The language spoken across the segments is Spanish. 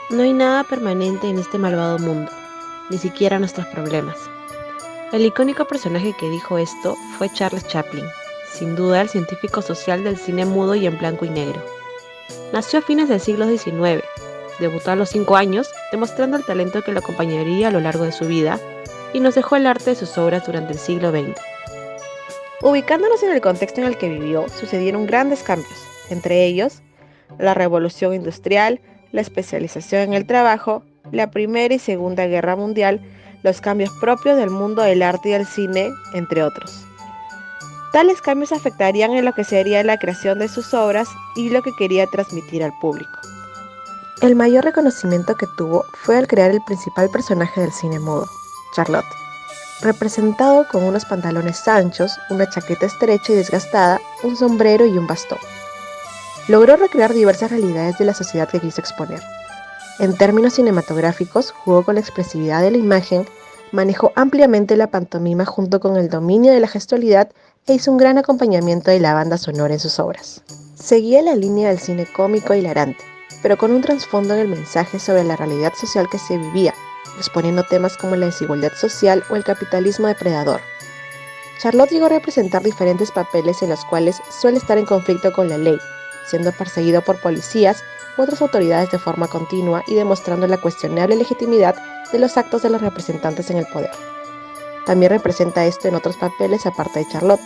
No hay nada permanente en este malvado mundo, ni siquiera nuestros problemas. El icónico personaje que dijo esto fue Charles Chaplin, sin duda el científico social del cine mudo y en blanco y negro. Nació a fines del siglo XIX, debutó a los 5 años, demostrando el talento que lo acompañaría a lo largo de su vida, y nos dejó el arte de sus obras durante el siglo XX. Ubicándonos en el contexto en el que vivió, sucedieron grandes cambios, entre ellos la revolución industrial, la especialización en el trabajo, la Primera y Segunda Guerra Mundial, los cambios propios del mundo del arte y del cine, entre otros. Tales cambios afectarían en lo que sería la creación de sus obras y lo que quería transmitir al público. El mayor reconocimiento que tuvo fue al crear el principal personaje del cine mudo, Charlotte, representado con unos pantalones anchos, una chaqueta estrecha y desgastada, un sombrero y un bastón. Logró recrear diversas realidades de la sociedad que quiso exponer. En términos cinematográficos, jugó con la expresividad de la imagen, manejó ampliamente la pantomima junto con el dominio de la gestualidad e hizo un gran acompañamiento de la banda sonora en sus obras. Seguía la línea del cine cómico e hilarante, pero con un trasfondo en el mensaje sobre la realidad social que se vivía, exponiendo temas como la desigualdad social o el capitalismo depredador. Charlotte llegó a representar diferentes papeles en los cuales suele estar en conflicto con la ley, siendo perseguido por policías u otras autoridades de forma continua y demostrando la cuestionable legitimidad de los actos de los representantes en el poder. También representa esto en otros papeles aparte de Charlotte.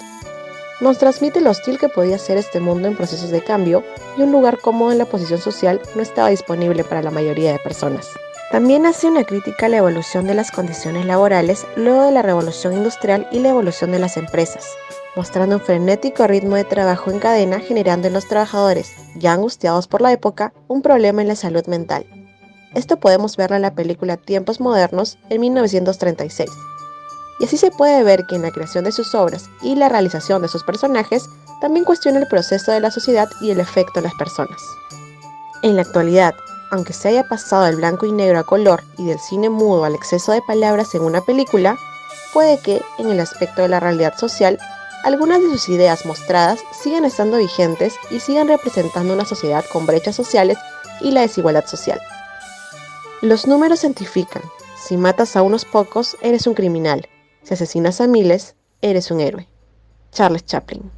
Nos transmite lo hostil que podía ser este mundo en procesos de cambio y un lugar cómodo en la posición social no estaba disponible para la mayoría de personas. También hace una crítica a la evolución de las condiciones laborales luego de la revolución industrial y la evolución de las empresas, mostrando un frenético ritmo de trabajo en cadena generando en los trabajadores, ya angustiados por la época, un problema en la salud mental. Esto podemos verlo en la película Tiempos Modernos en 1936. Y así se puede ver que en la creación de sus obras y la realización de sus personajes también cuestiona el proceso de la sociedad y el efecto en las personas. En la actualidad, aunque se haya pasado del blanco y negro a color y del cine mudo al exceso de palabras en una película, puede que, en el aspecto de la realidad social, algunas de sus ideas mostradas sigan estando vigentes y sigan representando una sociedad con brechas sociales y la desigualdad social. Los números cientifican. Si matas a unos pocos, eres un criminal. Si asesinas a miles, eres un héroe. Charles Chaplin.